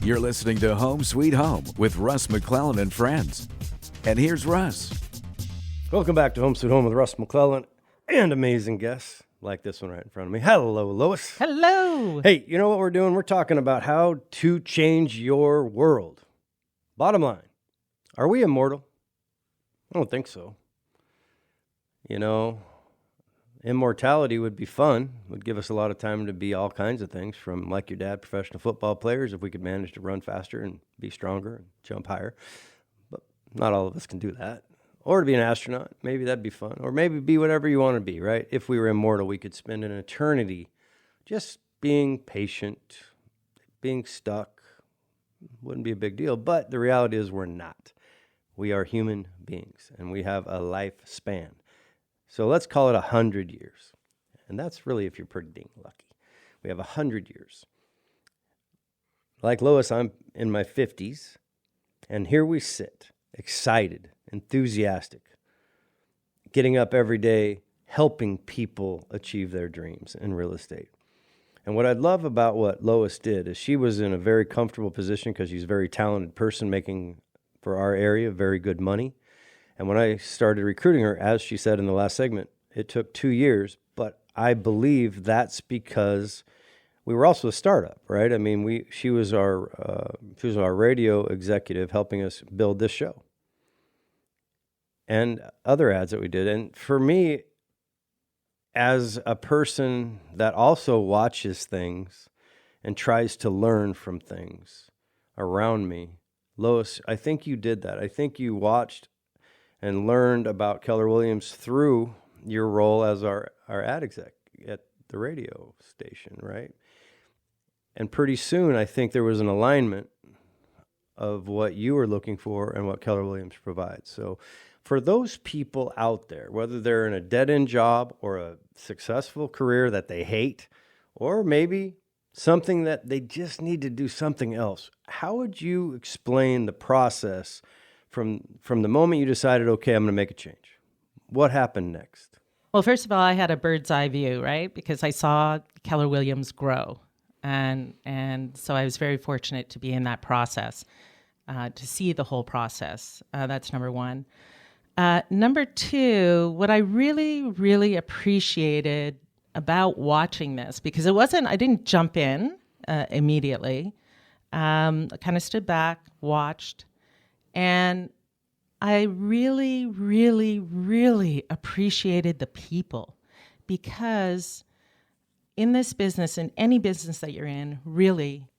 You're listening to Home Sweet Home with Russ McClellan and friends. And here's Russ. Welcome back to Home Sweet Home with Russ McClellan and amazing guests like this one right in front of me. Hello, Lois. Hello. Hey, you know what we're doing? We're talking about how to change your world. Bottom line, are we immortal? I don't think so. You know, immortality would be fun. Would give us a lot of time to be all kinds of things, from like your dad, professional football players, if we could manage to run faster and be stronger and jump higher. But not all of us can do that. Or to be an astronaut, maybe that'd be fun. Or maybe be whatever you want to be, right? If we were immortal, we could spend an eternity just being patient, being stuck. Wouldn't be a big deal. But the reality is we're not. We are human beings, and we have a lifespan. So let's call it 100 years. And that's really if you're pretty dang lucky. We have 100 years. Like Lois, I'm in my 50s, and here we sit, excited, enthusiastic, getting up every day, helping people achieve their dreams in real estate. And what I love about what Lois did is she was in a very comfortable position because she's a very talented person making, for our area, very good money. And when I started recruiting her, as she said in the last segment, it took 2 years, but I believe that's because we were also a startup, right? I mean, she was our radio executive helping us build this show and other ads that we did. And for me, as a person that also watches things and tries to learn from things around me, Lois, I think you did that. I think you watched and learned about Keller Williams through your role as our ad exec at the radio station, right? And pretty soon, I think there was an alignment of what you were looking for and what Keller Williams provides. So for those people out there, whether they're in a dead-end job or a successful career that they hate, or maybe something that they just need to do something else, how would you explain the process from the moment you decided, okay, I'm going to make a change? What happened next? Well, first of all, I had a bird's eye view, right? Because I saw Keller Williams grow. And so I was very fortunate to be in that process, to see the whole process. That's number one. Number two, what I really, really appreciated about watching this, because I didn't jump in immediately. I kind of stood back, watched, and I really, really, really appreciated the people, because in this business, in any business that you're in, really,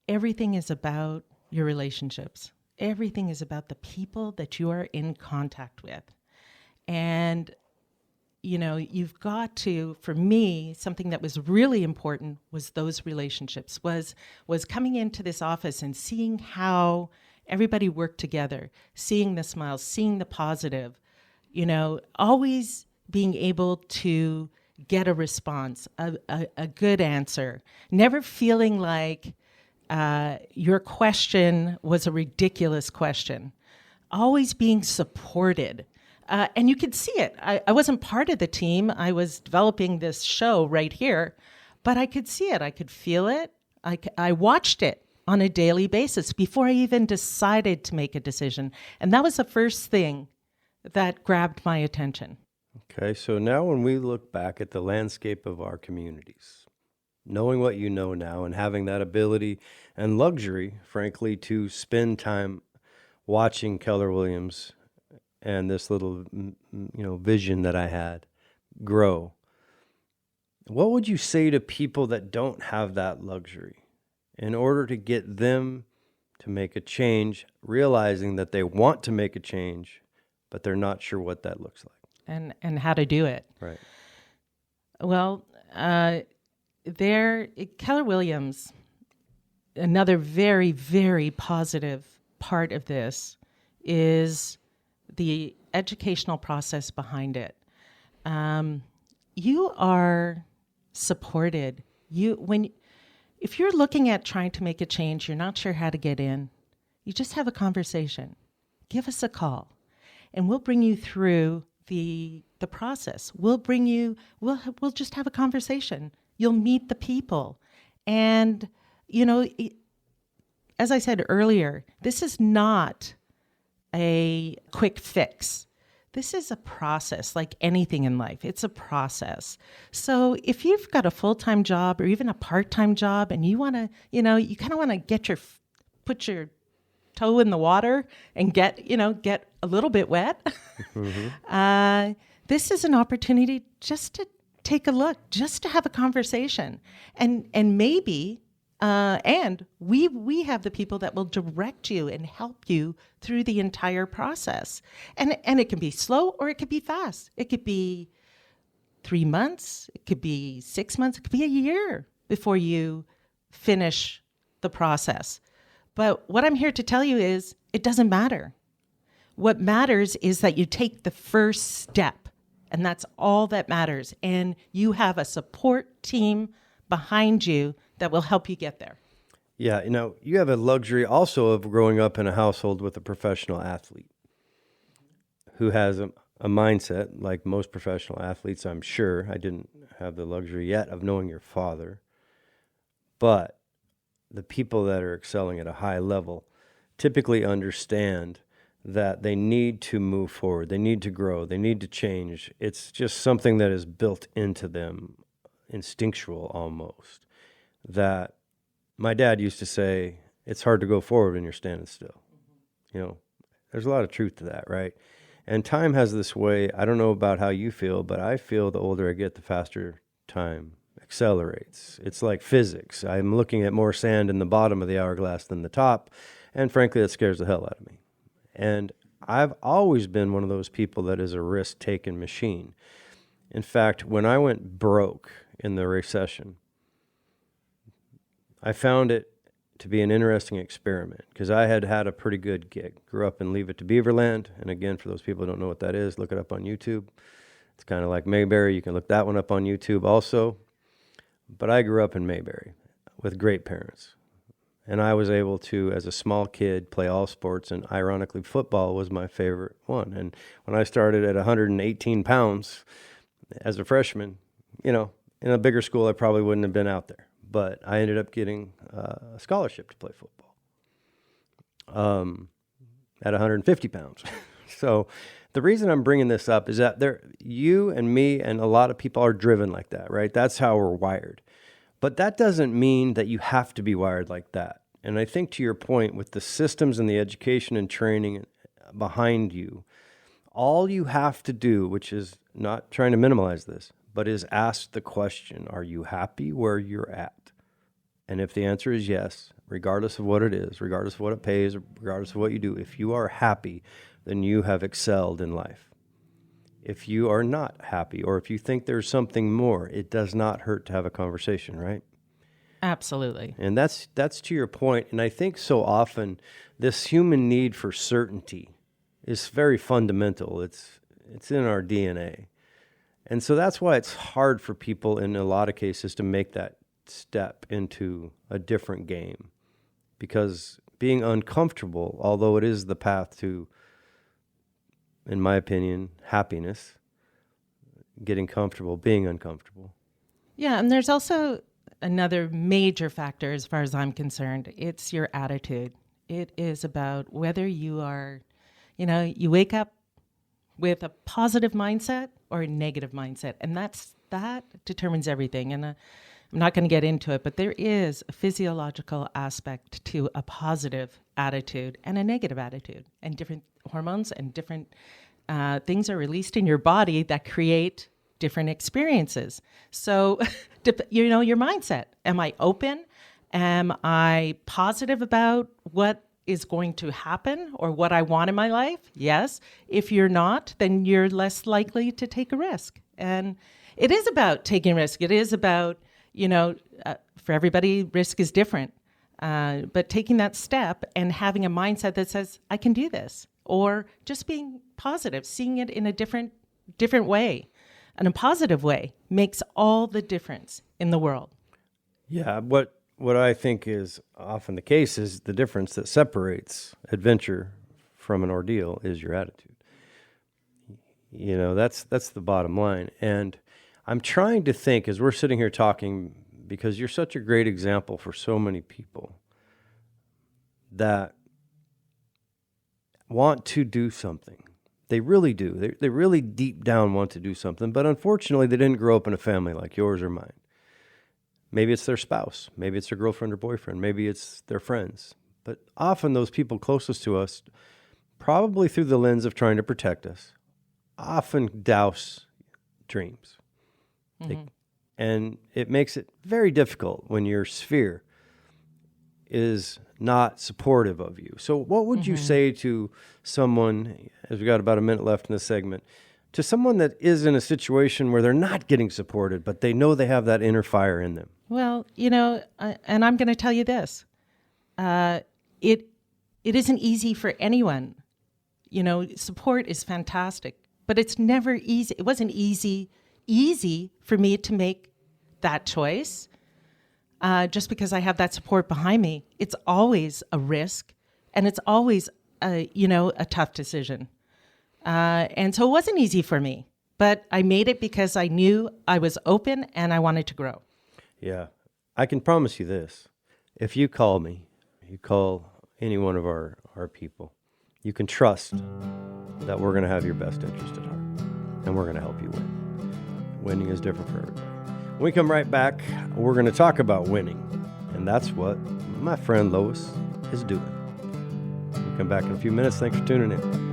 everything is about your relationships. Everything is about the people that you are in contact with. And, you know, you've got to, for me, something that was really important was those relationships, was coming into this office and seeing how everybody worked together, seeing the smiles, seeing the positive, you know, always being able to get a response, a good answer, never feeling like your question was a ridiculous question, always being supported. And you could see it. I wasn't part of the team. I was developing this show right here, but I could see it. I could feel it. I watched it on a daily basis before I even decided to make a decision. And that was the first thing that grabbed my attention. Okay, so now when we look back at the landscape of our communities, knowing what you know now and having that ability and luxury, frankly, to spend time watching Keller Williams and this little, vision that I had grow, what would you say to people that don't have that luxury in order to get them to make a change, realizing that they want to make a change, but they're not sure what that looks like? And how to do it. Right. Well, Keller Williams, another very, very positive part of this is the educational process behind it. You are supported. If you're looking at trying to make a change, you're not sure how to get in, you just have a conversation. Give us a call, and we'll bring you through the process. We'll just have a conversation. You'll meet the people. And, as I said earlier, this is not a quick fix. This is a process, like anything in life. It's a process. So if you've got a full-time job or even a part-time job and you want to, you kind of want to put your toe in the water and get a little bit wet, this is an opportunity just to take a look, just to have a conversation. And maybe, and we have the people that will direct you and help you through the entire process. And it can be slow or it could be fast. It could be 3 months, it could be 6 months, it could be a year before you finish the process. But what I'm here to tell you is it doesn't matter. What matters is that you take the first step, and that's all that matters. And you have a support team behind you that will help you get there. Yeah, you have a luxury also of growing up in a household with a professional athlete who has a mindset like most professional athletes, I'm sure. I didn't have the luxury yet of knowing your father. But the people that are excelling at a high level typically understand that they need to move forward, they need to grow, they need to change. It's just something that is built into them, instinctual almost. That my dad used to say, it's hard to go forward when you're standing still. There's a lot of truth to that, right? And time has this way, I don't know about how you feel, but I feel the older I get, the faster time accelerates. It's like physics. I'm looking at more sand in the bottom of the hourglass than the top, and frankly, that scares the hell out of me. And I've always been one of those people that is a risk-taking machine. In fact, when I went broke in the recession, I found it to be an interesting experiment because I had a pretty good gig. Grew up in Leave It to Beaverland, and again, for those people who don't know what that is, look it up on YouTube. It's kind of like Mayberry. You can look that one up on YouTube also. But I grew up in Mayberry with great parents. And I was able to, as a small kid, play all sports, and ironically, football was my favorite one. And when I started at 118 pounds as a freshman, in a bigger school, I probably wouldn't have been out there. But I ended up getting a scholarship to play football at 150 pounds. So the reason I'm bringing this up is that you and me and a lot of people are driven like that, right? That's how we're wired. But that doesn't mean that you have to be wired like that. And I think to your point, with the systems and the education and training behind you, all you have to do, which is not trying to minimize this, but is ask the question, are you happy where you're at? And if the answer is yes, regardless of what it is, regardless of what it pays, regardless of what you do, if you are happy, then you have excelled in life. If you are not happy, or if you think there's something more, it does not hurt to have a conversation, right? Absolutely. And that's to your point. And I think so often this human need for certainty is very fundamental. It's in our DNA. And so that's why it's hard for people in a lot of cases to make that step into a different game. Because being uncomfortable, although it is the path to, in my opinion, happiness, getting comfortable, being uncomfortable. Yeah, and there's also another major factor as far as I'm concerned. It's your attitude. It is about whether you are, you wake up with a positive mindset or a negative mindset. And that determines everything. And I'm not going to get into it, but there is a physiological aspect to a positive attitude and a negative attitude. And different hormones and different things are released in your body that create different experiences. So, your mindset. Am I open? Am I positive about what is going to happen or what I want in my life? Yes. If you're not, then you're less likely to take a risk. And it is about taking risk. It is about, for everybody, risk is different. But taking that step and having a mindset that says, I can do this, or just being positive, seeing it in a different way, and a positive way makes all the difference in the world. Yeah, what I think is often the case is the difference that separates adventure from an ordeal is your attitude. That's the bottom line. And I'm trying to think as we're sitting here talking, because you're such a great example for so many people. that want to do something. They really do. They really deep down want to do something, but unfortunately they didn't grow up in a family like yours or mine. Maybe it's their spouse. Maybe it's their girlfriend or boyfriend. Maybe it's their friends. But often those people closest to us, probably through the lens of trying to protect us, often douse dreams. And it makes it very difficult when your sphere is not supportive of you. So what would you say to someone, as we got about a minute left in this segment, to someone that is in a situation where they're not getting supported, but they know they have that inner fire in them? Well, and I'm going to tell you this. It isn't easy for anyone. Support is fantastic, but it's never easy. It wasn't easy for me to make that choice. Just because I have that support behind me, it's always a risk, and it's always a tough decision. And so it wasn't easy for me, but I made it because I knew I was open and I wanted to grow. Yeah. I can promise you this. If you call me, you call any one of our people, you can trust that we're going to have your best interest at heart, and we're going to help you win. Winning is different for everybody. When we come right back, we're going to talk about winning, and that's what my friend Lois is doing. We'll come back in a few minutes. Thanks for tuning in.